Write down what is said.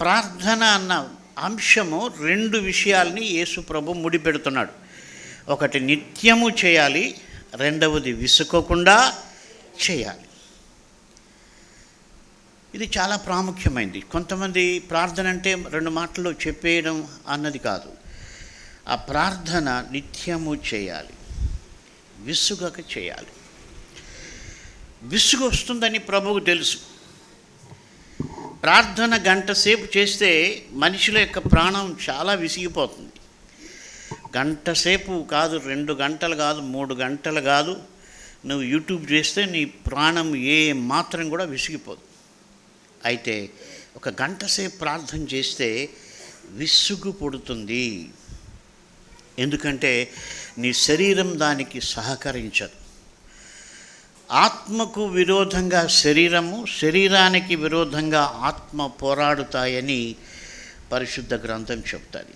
ప్రార్థన అన్న అంశము రెండు విషయాల్ని యేసు ప్రభు ముడిపెడుతున్నాడు. ఒకటి నిత్యము చేయాలి, రెండవది విసుకోకుండా చేయాలి. ఇది చాలా ప్రాముఖ్యమైనది. కొంతమంది ప్రార్థన అంటే రెండు మాటల్లో చెప్పేయడం అన్నది కాదు. ఆ ప్రార్థన నిత్యము చేయాలి, విసుగక చేయాలి. విసుగు వస్తుందని ప్రభువుకు తెలుసు. ప్రార్థన గంట సేపు చేస్తే మనుషుల యొక్క ప్రాణం చాలా విసిగిపోతుంది. గంట సేపు కాదు, 2 గంటలు కాదు, 3 గంటలు కాదు, నువ్వు యూట్యూబ్ చేస్తే నీ ప్రాణం ఏ మాత్రం కూడా విసిగిపోదు. అయితే ఒక గంట సేపు ప్రార్థన చేస్తే విసుగు పుడుతుంది. ఎందుకంటే నీ శరీరం దానికి సహకరించదు. ఆత్మకు విరోధంగా శరీరము, శరీరానికి విరోధంగా ఆత్మ పోరాడుతాయని పరిశుద్ధ గ్రంథం చెప్తుంది.